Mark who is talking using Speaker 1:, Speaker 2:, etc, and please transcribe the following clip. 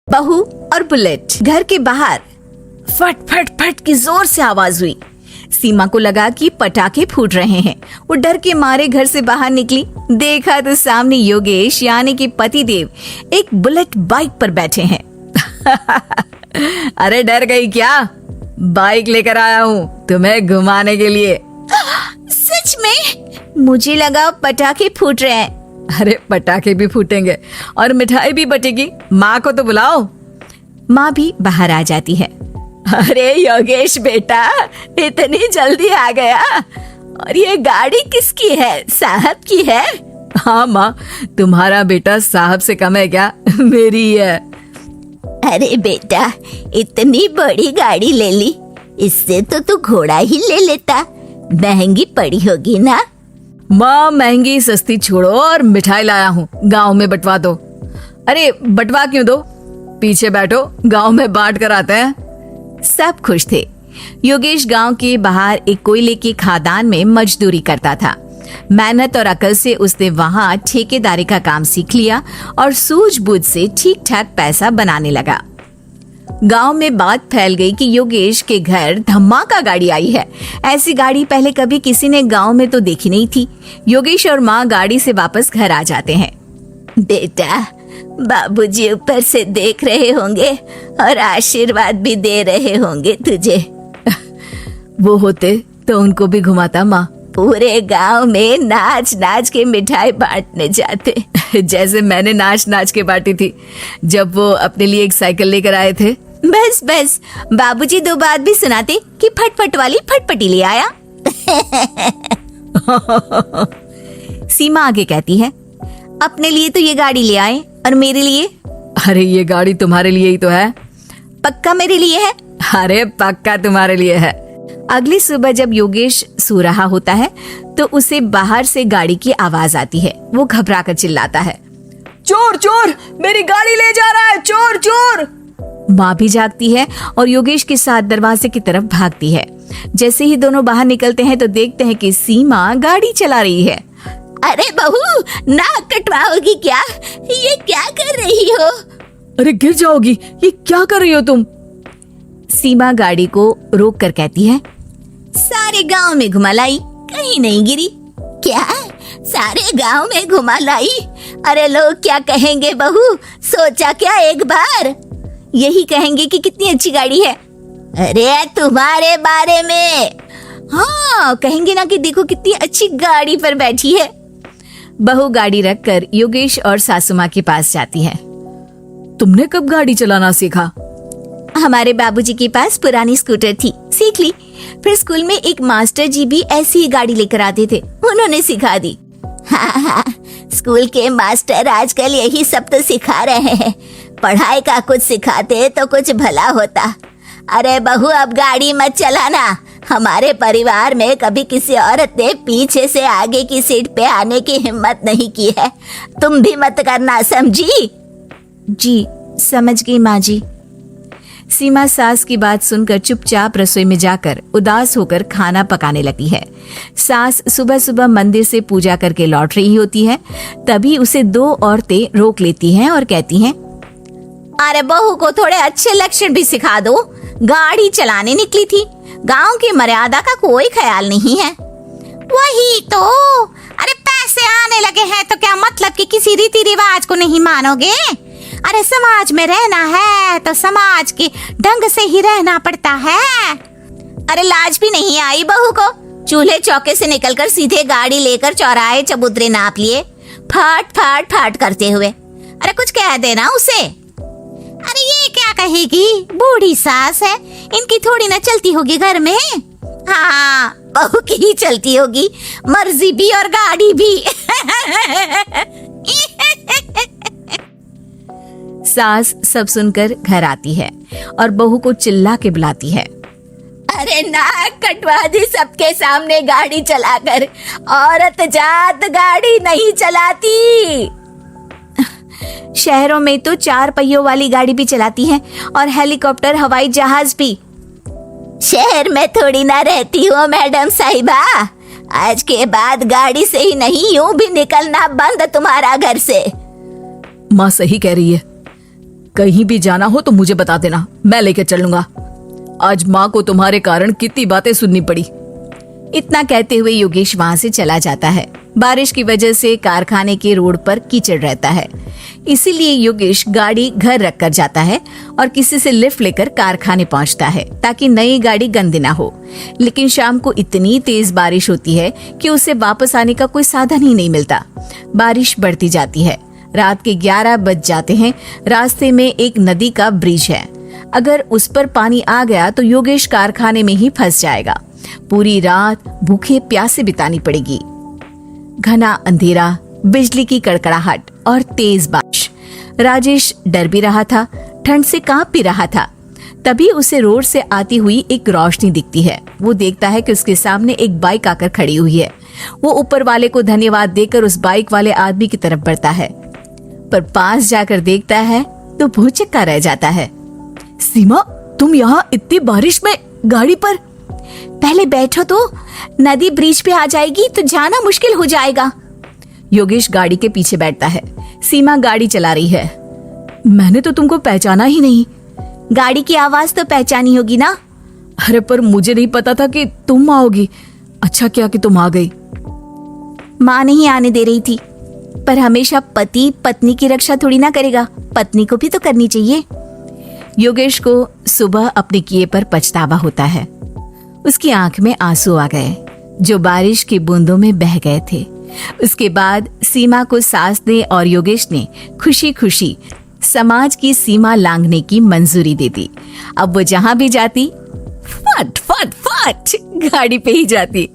Speaker 1: बहू और बुलेट। घर के बाहर फट फट फट की जोर से आवाज हुई। सीमा को लगा कि पटाखे फूट रहे हैं। वो डर के मारे घर से बाहर निकली। देखा तो सामने योगेश यानी कि पतिदेव एक बुलेट बाइक पर बैठे हैं। अरे डर गई क्या? बाइक लेकर आया हूँ तुम्हें घुमाने के लिए। सच में? मुझे लगा पटाखे फूट रहे हैं। अरे पटाखे भी फूटेंगे और मिठाई भी बटेगी। माँ को तो बुलाओ। माँ भी बाहर आ जाती है। अरे योगेश बेटा, इतनी जल्दी आ गया? और ये गाड़ी किसकी है? साहब की है? हाँ माँ, तुम्हारा बेटा साहब से कम है क्या? मेरी ही है।
Speaker 2: अरे बेटा, इतनी बड़ी गाड़ी ले ली, इससे तो तू घोड़ा ही ले लेता। महंगी पड़ी होगी ना?
Speaker 1: माँ महंगी सस्ती छोड़ो और मिठाई लाया हूँ, गांव में बंटवा दो। अरे बंटवा क्यों दो, पीछे बैठो, गांव में बांट कर आते हैं। सब खुश थे। योगेश गांव के बाहर एक कोयले की खदान में मजदूरी करता था। मेहनत और अकल से उसने वहां ठेकेदारी का काम सीख लिया और सूझबूझ से ठीक ठाक पैसा बनाने लगा। गांव में बात फैल गई कि योगेश के घर धमाका गाड़ी आई है। ऐसी गाड़ी पहले कभी किसी ने गांव में तो देखी नहीं थी। योगेश और माँ गाड़ी से वापस घर आ जाते हैं।
Speaker 2: बेटा, बाबूजी ऊपर से देख रहे होंगे और आशीर्वाद भी दे रहे होंगे तुझे।
Speaker 1: वो होते तो उनको भी घुमाता माँ।
Speaker 2: पूरे गांव में नाच नाच के मिठाई बांटने जाते।
Speaker 1: जैसे मैंने नाच नाच के बांटी थी जब वो अपने लिए एक साइकिल लेकर आए थे।
Speaker 2: बस बस, बाबूजी दो बात भी सुनाते कि फटफट वाली फटपटी ले आया।
Speaker 1: सीमा आगे कहती है,
Speaker 2: अपने लिए तो ये गाड़ी ले आए और मेरे लिए?
Speaker 1: अरे ये गाड़ी तुम्हारे लिए ही तो है।
Speaker 2: पक्का मेरे लिए है?
Speaker 1: अरे पक्का तुम्हारे लिए है। अगली सुबह जब योगेश सो रहा होता है तो उसे बाहर से गाड़ी की आवाज आती है। वो घबरा कर चिल्लाता है, चोर चोर, मेरी गाड़ी ले जा रहा है, चोर चोर। माँ भी जागती है और योगेश के साथ दरवाजे की तरफ भागती है। जैसे ही दोनों बाहर निकलते हैं तो देखते हैं कि सीमा गाड़ी चला रही है।
Speaker 2: अरे बहू, नाक कटवाओगी क्या? ये क्या कर रही हो?
Speaker 1: अरे गिर जाओगी, ये क्या कर रही हो तुम? सीमा गाड़ी को रोक कर कहती है,
Speaker 2: सारे गांव में घुमा लाई, कहीं नहीं गिरी। क्या? सारे गांव में घुमा लाई? अरे लोग क्या कहेंगे बहू? सोचा क्या एक बार?
Speaker 1: यही कहेंगे कि कितनी अच्छी गाड़ी है।
Speaker 2: अरे तुम्हारे बारे में।
Speaker 1: हाँ, कहेंगे ना कि देखो कितनी अच्छी गाड़ी पर बैठी है। बहू गाड़ी रखकर योगेश और सासू माँ के पास जाती है। तुमने कब गाड़ी चलाना सीखा?
Speaker 2: हमारे बाबूजी के पास पुरानी स्कूटर थी, सीख ली। फिर स्कूल में एक मास्टर जी भी ऐसी ही गाड़ी लेकर आते थे, उन्होंने सिखा दी। हाँ, स्कूल के मास्टर आजकल यही सब तो सिखा रहे हैं। पढ़ाई का कुछ सिखाते तो कुछ भला होता। अरे बहू, अब गाड़ी मत चलाना। हमारे परिवार में कभी किसी औरत ने पीछे से आगे की सीट पे आने की हिम्मत नहीं की है। तुम भी मत करना, समझी?
Speaker 1: जी समझ गई माँ जी। सीमा सास की बात सुनकर चुपचाप रसोई में जाकर उदास होकर खाना पकाने लगती है। सास सुबह सुबह मंदिर से पूजा करके लौट रही होती है। तभी उसे दो औरतें रोक लेती हैं और कहती हैं,
Speaker 2: अरे बहू को थोड़े अच्छे लक्षण भी सिखा दो। गाड़ी चलाने निकली थी, गांव की मर्यादा का कोई ख्याल नहीं है। वही तो। अरे पैसे आने लगे हैं तो क्या मतलब कि किसी रीति रिवाज को नहीं मानोगे? अरे समाज में रहना है तो समाज के ढंग से ही रहना पड़ता है। अरे लाज भी नहीं आई बहू को? चूल्हे चौके से निकलकर सीधे गाड़ी लेकर चौराहे चबूतरे नाप लिए, फाट फाट फाट करते हुए। अरे कुछ कह देना उसे। अरे ये क्या कहेगी? बूढ़ी सास है, इनकी थोड़ी ना चलती होगी घर में। हाँ, बहू की ही चलती होगी, मर्जी भी और गाड़ी भी।
Speaker 1: सास सब सुनकर घर आती है और बहू को चिल्ला के बुलाती है।
Speaker 2: अरे नाक कटवा दी सबके सामने गाड़ी चलाकर। औरत जात गाड़ी नहीं चलाती।
Speaker 1: शहरों में तो 4 पहियों वाली गाड़ी भी चलाती है और हेलीकॉप्टर, हवाई जहाज भी।
Speaker 2: शहर में थोड़ी ना रहती हो मैडम साहिबा। आज के बाद गाड़ी से ही नहीं, यूं भी निकलना बंद तुम्हारा घर से।
Speaker 1: माँ सही कह रही है, कहीं भी जाना हो तो मुझे बता देना, मैं लेकर चलूंगा। आज माँ को तुम्हारे कारण कितनी बातें सुननी पड़ी।
Speaker 2: इतना कहते हुए योगेश वहां से चला जाता है। बारिश की वजह से कारखाने के रोड पर कीचड़ रहता है, इसीलिए योगेश गाड़ी घर रख कर जाता है और किसी से लिफ्ट लेकर कारखाने पहुंचता है ताकि नई गाड़ी गंदी ना हो। लेकिन शाम को इतनी तेज बारिश होती है कि उसे वापस आने का कोई साधन ही नहीं मिलता। बारिश बढ़ती जाती है। रात के 11 बज जाते हैं। रास्ते में एक नदी का ब्रिज है। अगर उस पर पानी आ गया तो योगेश कारखाने में ही फंस जाएगा। पूरी रात भूखे प्यासे बितानी पड़ेगी। घना अंधेरा, बिजली की कड़कड़ाहट और तेज बारिश। राजेश डर भी रहा था, ठंड से कांप भी रहा था। तभी उसे रोड से आती हुई एक रोशनी दिखती है। वो देखता है कि उसके सामने एक बाइक आकर खड़ी हुई है। वो ऊपर वाले को धन्यवाद देकर उस बाइक वाले आदमी की तरफ बढ़ता है, पर पास जाकर देखता है तो भौचक्का रह जाता है।
Speaker 1: सीमा, तुम यहाँ इतनी बारिश में गाड़ी पर?
Speaker 2: पहले बैठो तो, नदी ब्रिज पे आ जाएगी तो जाना मुश्किल हो जाएगा।
Speaker 1: योगेश गाड़ी के पीछे बैठता है। सीमा गाड़ी चला रही है। मैंने तो तुमको पहचाना ही नहीं।
Speaker 2: गाड़ी की आवाज तो पहचानी होगी ना।
Speaker 1: अरे पर मुझे नहीं पता था कि तुम आओगी। अच्छा किया कि तुम आ गई।
Speaker 2: माँ नहीं आने दे रही थी, पर हमेशा पति पत्नी की रक्षा थोड़ी ना करेगा, पत्नी को भी तो करनी चाहिए।
Speaker 1: योगेश को सुबह अपने किए पर पछतावा होता है। उसकी आंख में आंसू आ गए जो बारिश की बूंदों में बह गए थे। उसके बाद सीमा को सास ने और योगेश ने खुशी खुशी समाज की सीमा लांघने की मंजूरी दे दी। अब वो जहां भी जाती फट फट फट गाड़ी पे ही जाती।